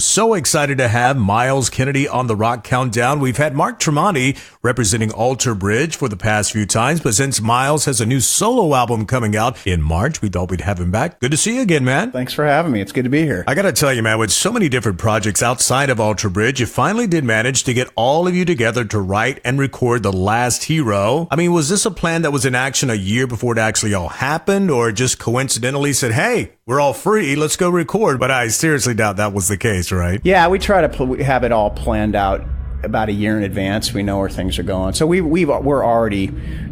So excited to have Myles Kennedy on the Rock Countdown. We've had Mark Tremonti representing Alter Bridge for the past few times, but since Myles has a new solo album coming out in March, we thought we'd have him back. Good to see you again, man. Thanks for having me. It's good to be here. I gotta tell you, man, with so many different projects outside of Alter Bridge, you finally did manage to get all of you together to write and record The Last Hero. I mean, was this a plan that was in action a year before it actually all happened, or just coincidentally said, hey, we're all free, let's go record? But I seriously doubt that was the case, right? Yeah, we try to have it all planned out about a year in advance. We know where things are going. So we're already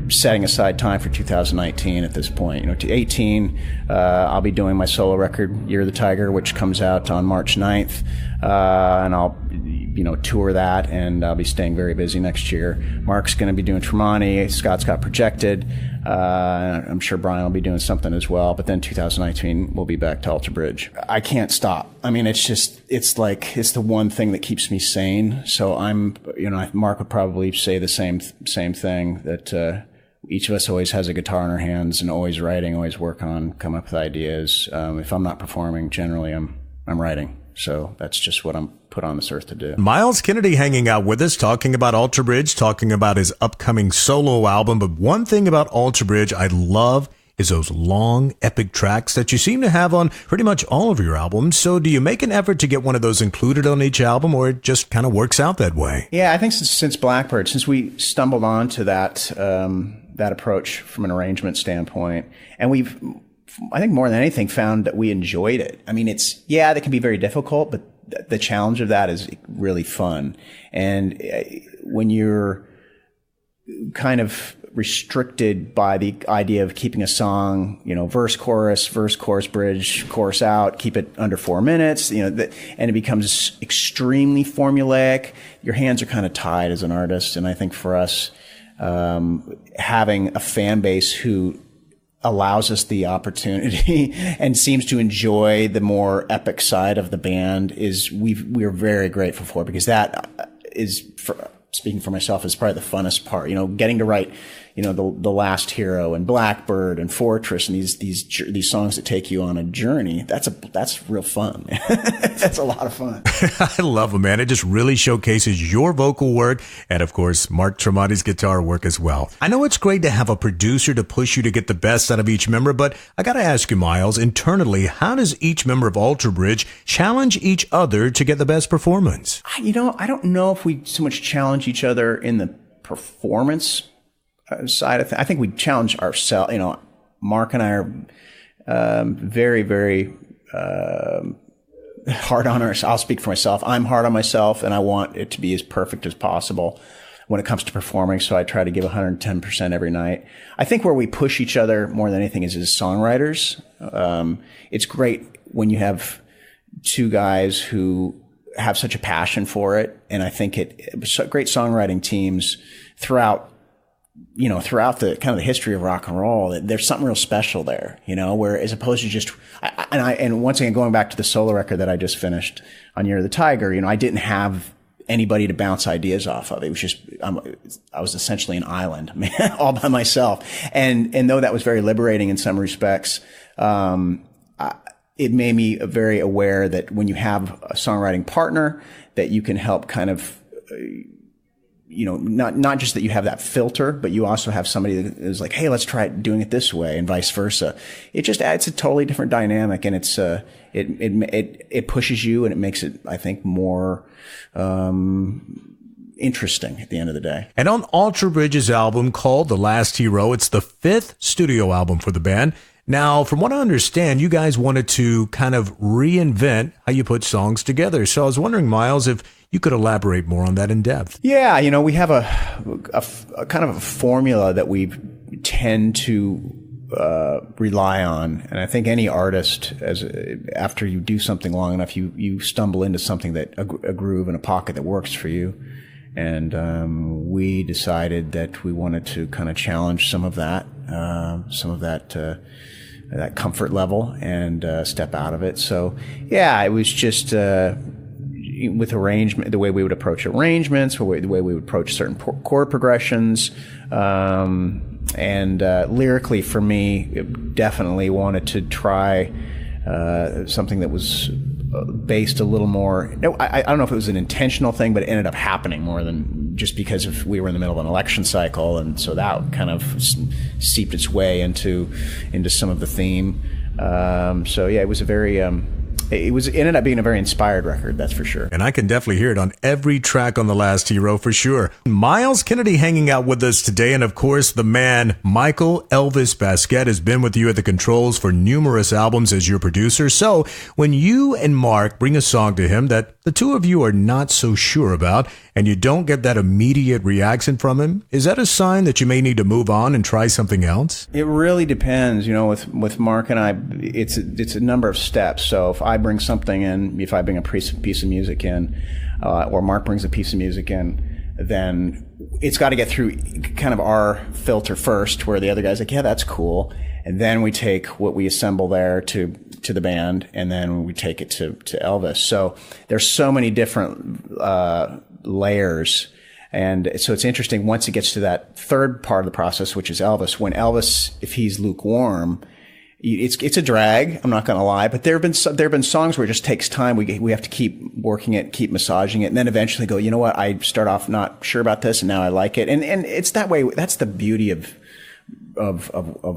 setting aside time for 2019 at this point. You know, to 18, I'll be doing my solo record, Year of the Tiger, which comes out on March 9th. And I'll, tour that, and I'll be staying very busy next year. Mark's going to be doing Tremonti. Scott's got Projected. I'm sure Brian will be doing something as well. But then 2019, we'll be back to Alter Bridge. I can't stop. I mean, it's the one thing that keeps me sane. So Mark would probably say the same thing, that each of us always has a guitar in our hands and always writing, always work on, come up with ideas. If I'm not performing, generally I'm writing. So that's just what I'm put on this earth to do. Myles Kennedy hanging out with us, talking about Alter Bridge, talking about his upcoming solo album. But one thing about Alter Bridge I love is those long, epic tracks that you seem to have on pretty much all of your albums. So do you make an effort to get one of those included on each album, or it just kind of works out that way? Yeah, I think since Blackbird, since we stumbled onto that approach from an arrangement standpoint, and I think more than anything, found that we enjoyed it. I mean, that can be very difficult, but the challenge of that is really fun. And when you're kind of restricted by the idea of keeping a song, verse, chorus, bridge, chorus out, keep it under 4 minutes, and it becomes extremely formulaic, your hands are kind of tied as an artist. And I think for us, having a fan base who allows us the opportunity and seems to enjoy the more epic side of the band we're very grateful for, because that is, speaking for myself, is probably the funnest part. Getting to write, the Last Hero and Blackbird and Fortress and these songs that take you on a journey. That's real fun. That's a lot of fun. I love them, man. It just really showcases your vocal work and, of course, Mark Tremonti's guitar work as well. I know it's great to have a producer to push you to get the best out of each member, but I got to ask you, Myles, internally, how does each member of Alter Bridge challenge each other to get the best performance? I don't know if we so much challenge each other in the performance side of things. I think we challenge ourselves. Mark and I are very, very hard on ourselves. I'll speak for myself. I'm hard on myself, and I want it to be as perfect as possible when it comes to performing. So I try to give 110% every night. I think where we push each other more than anything is as songwriters. It's great when you have two guys who have such a passion for it, and I think great songwriting teams throughout the kind of the history of rock and roll, there's something real special there, where as opposed to just, and once again, going back to the solo record that I just finished on Year of the Tiger, I didn't have anybody to bounce ideas off of. It was just, I was essentially an island, man, all by myself. And though that was very liberating in some respects, it made me very aware that when you have a songwriting partner, that you can help kind of, not just that you have that filter, but you also have somebody that is like, hey, let's try doing it this way, and vice versa. It just adds a totally different dynamic, and it pushes you, and it makes it, I think, more interesting at the end of the day. And on Alter Bridge's album called The Last Hero, it's the 5th studio album for the band. Now, from what I understand, you guys wanted to kind of reinvent how you put songs together. So I was wondering, Myles, if you could elaborate more on that in depth. Yeah, we have a kind of a formula that we tend to rely on. And I think any artist, after you do something long enough, you stumble into something that a groove and a pocket that works for you. And we decided that we wanted to kind of challenge some of that comfort level and step out of it. So yeah, it was just with arrangement, the way we would approach arrangements, the way we would approach certain chord progressions, and lyrically for me, definitely wanted to try something that was based a little more. No, I don't know if it was an intentional thing, but it ended up happening more than just because we were in the middle of an election cycle, and so that kind of seeped its way into some of the theme. So yeah, it was a very. It ended up being a very inspired record, that's for sure. And I can definitely hear it on every track on The Last Hero for sure. Myles Kennedy hanging out with us today. And of course, the man, Michael Elvis Baskette, has been with you at the controls for numerous albums as your producer. So when you and Mark bring a song to him that the two of you are not so sure about, and you don't get that immediate reaction from him, is that a sign that you may need to move on and try something else? It really depends. With Mark and I, it's a number of steps. So if I bring something in, if I bring a piece of music in, or Mark brings a piece of music in, then it's got to get through kind of our filter first, where the other guy's like, yeah, that's cool. And then we take what we assemble there to the band, and then we take it to Elvis. So there's so many different layers. And so it's interesting once it gets to that third part of the process, which is Elvis. When Elvis, if he's lukewarm, it's a drag. I'm not going to lie, but there have been songs where it just takes time. We have to keep working it, keep massaging it, and then eventually go, you know what? I start off not sure about this, and now I like it. And it's that way. That's the beauty of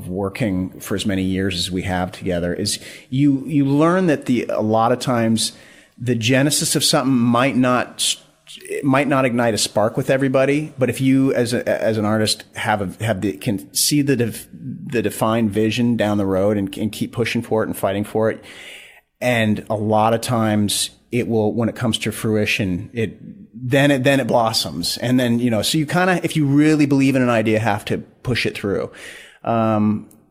working for as many years as we have together, is you learn that a lot of times the genesis of something might not ignite a spark with everybody, but if you as an artist can see the defined vision down the road and keep pushing for it and fighting for it, and a lot of times it will, when it comes to fruition, then it blossoms. And then, so you kind of, if you really believe in an idea, have to push it through.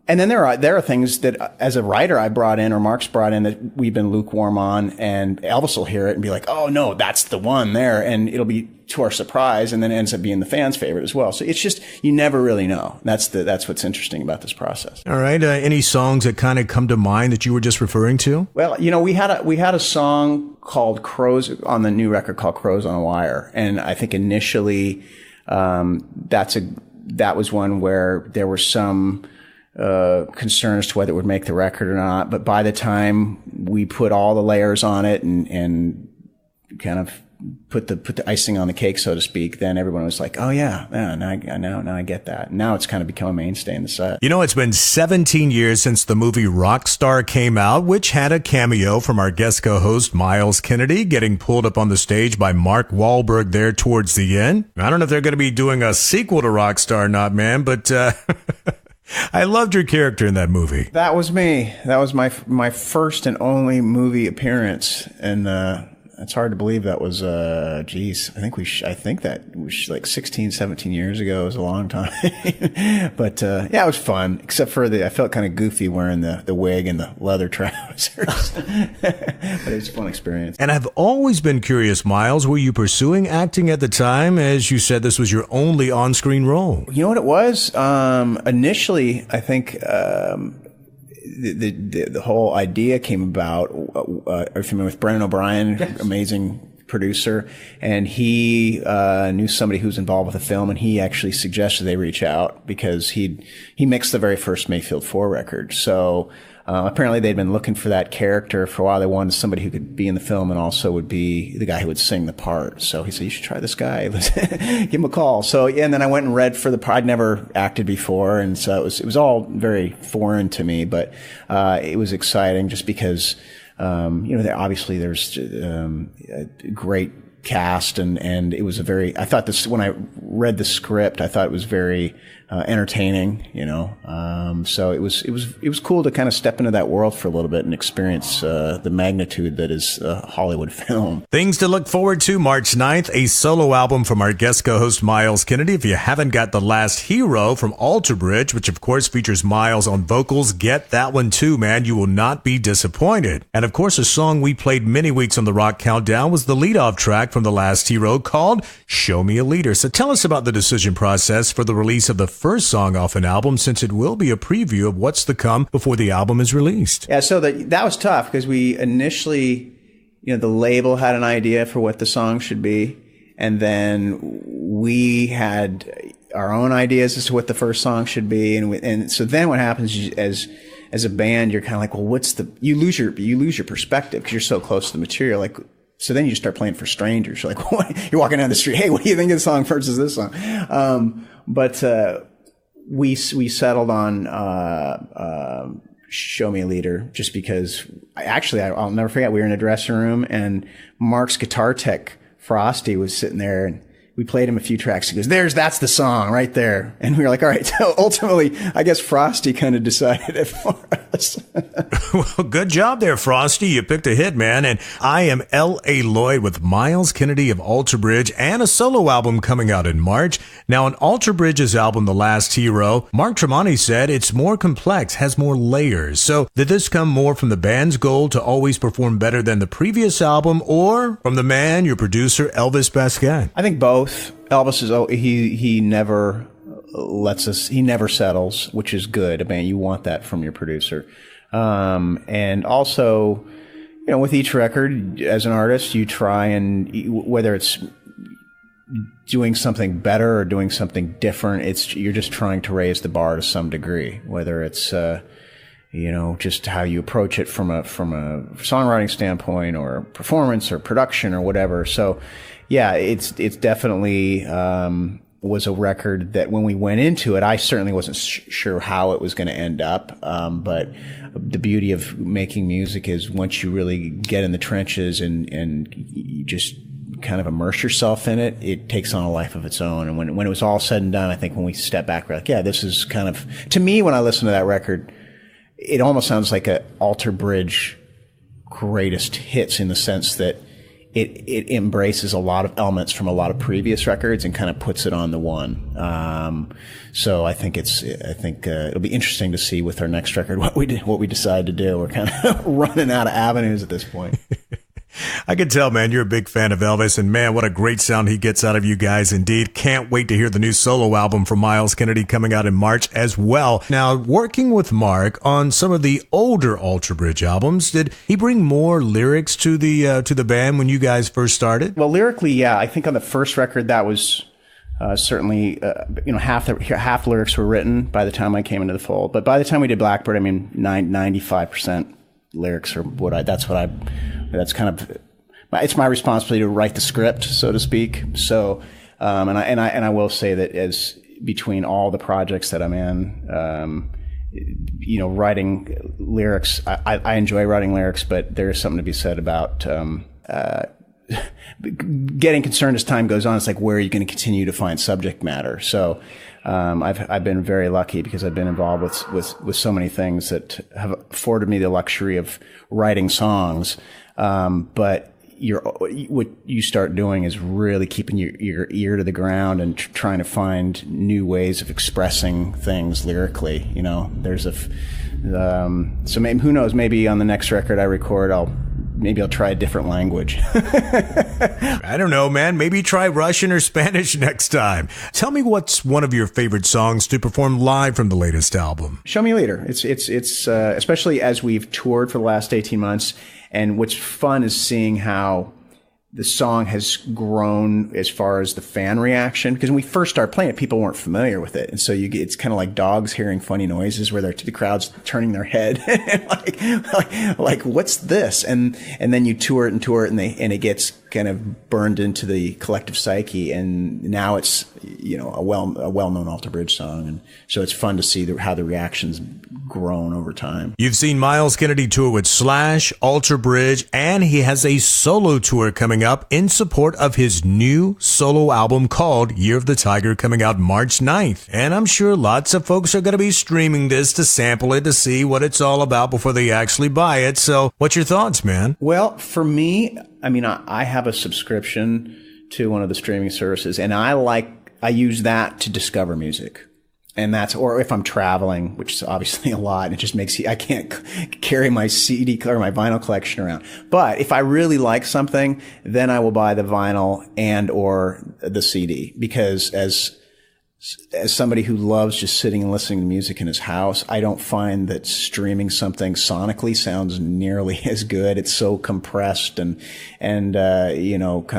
And then there are things that as a writer I brought in, or Mark's brought in, that we've been lukewarm on, and Elvis will hear it and be like, oh no, that's the one there. And it'll be to our surprise, and then it ends up being the fans' favorite as well. So it's just, you never really know. That's what's interesting about this process. All right. Any songs that kind of come to mind that you were just referring to? Well, we had a song called Crows on the new record called Crows on a Wire. And I think initially, that was one where there were some concern as to whether it would make the record or not. But by the time we put all the layers on it and kind of put the icing on the cake, so to speak, then everyone was like, oh yeah, now I get that. Now it's kind of become a mainstay in the set. It's been 17 years since the movie Rockstar came out, which had a cameo from our guest co-host Myles Kennedy, getting pulled up on the stage by Mark Wahlberg there towards the end. I don't know if they're going to be doing a sequel to Rockstar or not, man, but I loved your character in that movie. That was me. That was my first and only movie appearance, and it's hard to believe that was I think that was like 16, 17 years ago. It was a long time. But yeah, it was fun, except for I felt kind of goofy wearing the wig and the leather trousers. But it was a fun experience. And I've always been curious, Myles, were you pursuing acting at the time? As you said, this was your only on-screen role. You know what it was? Initially, I think the whole idea came about. Are you familiar with Brendan O'Brien? Yes. Amazing producer, and he knew somebody who was involved with the film, and he actually suggested they reach out because he mixed the very first Mayfield 4 record. So apparently they'd been looking for that character for a while. They wanted somebody who could be in the film and also would be the guy who would sing the part. So he said, you should try this guy. Give him a call. So yeah, and then I went and read for the part. I'd never acted before, and so it was all very foreign to me, but it was exciting just because obviously there's a great cast, and it was I thought this, when I read the script, I thought it was very entertaining, so it was cool to kind of step into that world for a little bit and experience the magnitude that is Hollywood film. Things to look forward to: March 9th, a solo album from our guest co-host Myles Kennedy. If you haven't got The Last Hero from Alter Bridge, which of course features Myles on vocals, get that one too, man. You will not be disappointed. And of course, a song we played many weeks on the Rock Countdown was the lead-off track from The Last Hero called Show Me a Leader. So tell us about the decision process for the release of the first song off an album, since it will be a preview of what's to come before the album is released. Yeah, so that was tough because we initially, the label had an idea for what the song should be, and then we had our own ideas as to what the first song should be, and so then what happens is, as a band, you're kind of like, well, you lose your perspective because you're so close to the material. Like, so then you just start playing for strangers. You're like, what? You're walking down the street. Hey, what do you think of the song versus this song? But we settled on, Show Me a Leader, just because I'll never forget, we were in a dressing room and Mark's guitar tech, Frosty, was sitting there, and we played him a few tracks. He goes, that's the song right there. And we were like, all right. So ultimately, I guess Frosty kind of decided it for us. Well, good job there, Frosty. You picked a hit, man. And I am L.A. Lloyd with Myles Kennedy of Alter Bridge and a solo album coming out in March. Now, on Alter Bridge's album, The Last Hero, Mark Tremonti said it's more complex, has more layers. So did this come more from the band's goal to always perform better than the previous album, or from the man, your producer, Elvis Baskette? I think both. Elvis he never he never settles, which is good. I mean, you want that from your producer. And also, with each record, as an artist, you try and, whether it's doing something better or doing something different, you're just trying to raise the bar to some degree, whether it's, just how you approach it from a songwriting standpoint or performance or production or whatever. So, yeah, it's definitely was a record that when we went into it, I certainly wasn't sure how it was going to end up. But the beauty of making music is once you really get in the trenches and you just kind of immerse yourself in it, it takes on a life of its own. And when it was all said and done, I think when we step back, we're like, yeah, this is kind of, to me, when I listen to that record, it almost sounds like a Alter Bridge greatest hits, in the sense that it embraces a lot of elements from a lot of previous records and kind of puts it on the one. So I think it'll be interesting to see with our next record what we decide to do. We're kind of running out of avenues at this point. I can tell, man, you're a big fan of Elvis, and man, what a great sound he gets out of you guys indeed. Can't wait to hear the new solo album from Myles Kennedy coming out in March as well. Now, working with Mark on some of the older Alter Bridge albums, did he bring more lyrics to the band when you guys first started? Well, lyrically, yeah. I think on the first record that was certainly, half lyrics were written by the time I came into the fold. But by the time we did Blackbird, 95% lyrics are that's kind of, it's my responsibility to write the script, so to speak. So, and I will say that as between all the projects that I'm in, writing lyrics, I enjoy writing lyrics, but there is something to be said about, getting concerned as time goes on. It's like, where are you going to continue to find subject matter? So, I've been very lucky because I've been involved with so many things that have afforded me the luxury of writing songs. But what you start doing is really keeping your ear to the ground and trying to find new ways of expressing things lyrically. There's so maybe, who knows, maybe on the next record I record, I'll try a different language. I don't know, man. Maybe try Russian or Spanish next time. Tell me what's one of your favorite songs to perform live from the latest album. Show Me a Leader. It's especially as we've toured for the last 18 months. And what's fun is seeing how the song has grown as far as the fan reaction. Because when we first started playing it, people weren't familiar with it. And so it's kind of like dogs hearing funny noises where the crowd's turning their head like, what's this? And then you tour it and it gets kind of burned into the collective psyche. And now it's, a well-known Alter Bridge song. And so it's fun to see how the reaction's grown over time. You've seen Myles Kennedy tour with Slash, Alter Bridge, and he has a solo tour coming up in support of his new solo album called Year of the Tiger, coming out March 9th. And I'm sure lots of folks are going to be streaming this to sample it, to see what it's all about before they actually buy it. So what's your thoughts, man? Well, for me, I have a subscription to one of the streaming services, and I use that to discover music. And or if I'm traveling, which is obviously a lot, it just makes I can't carry my CD or my vinyl collection around. But if I really like something, then I will buy the vinyl and or the CD, because as somebody who loves just sitting and listening to music in his house, I don't find that streaming something sonically sounds nearly as good. It's so compressed and kind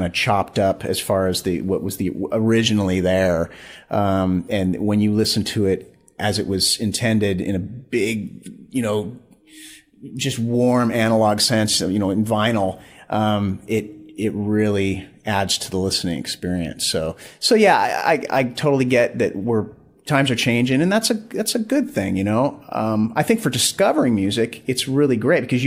of chopped up as far as what was originally there. And when you listen to it as it was intended in a big, just warm analog sense, in vinyl, it really adds to the listening experience. So yeah, I totally get that times are changing, and that's a good thing, I think for discovering music, it's really great because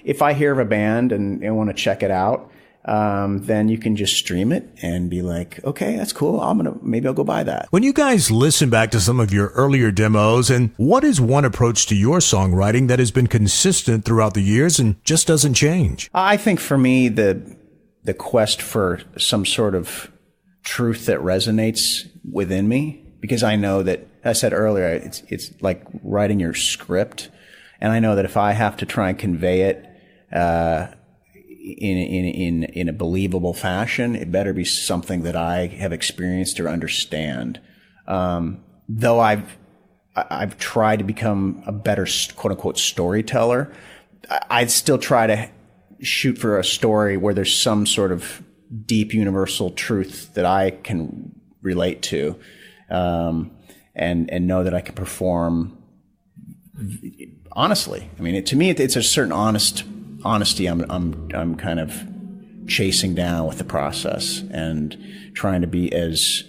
if I hear of a band and I want to check it out, then you can just stream it and be like, okay, that's cool. Maybe I'll go buy that. When you guys listen back to some of your earlier demos, and what is one approach to your songwriting that has been consistent throughout the years and just doesn't change? I think for me, the quest for some sort of truth that resonates within me, because I know that, as I said earlier, it's like writing your script, and I know that if I have to try and convey it in a believable fashion, it better be something that I have experienced or understand. Though I've tried to become a better quote unquote storyteller, I'd still try to shoot for a story where there's some sort of deep universal truth that I can relate to, and know that I can perform honestly. I mean, to me, it's a certain honesty I'm kind of chasing down with the process, and trying to be as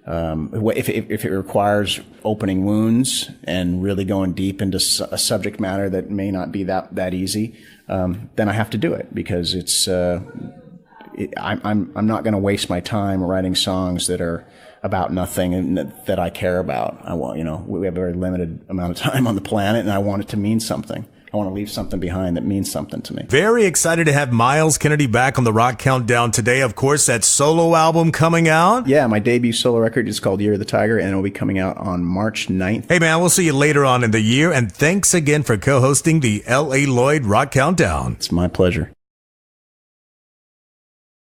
if it requires opening wounds and really going deep into a subject matter that may not be that easy, then I have to do it, because I'm not going to waste my time writing songs that are about nothing and that I care about. We have a very limited amount of time on the planet, and I want it to mean something. I want to leave something behind that means something to me. Very excited to have Myles Kennedy back on the Rock Countdown today. Of course, that solo album coming out. Yeah, my debut solo record is called Year of the Tiger, and it'll be coming out on March 9th. Hey, man, we'll see you later on in the year, and thanks again for co-hosting the L.A. Lloyd Rock Countdown. It's my pleasure.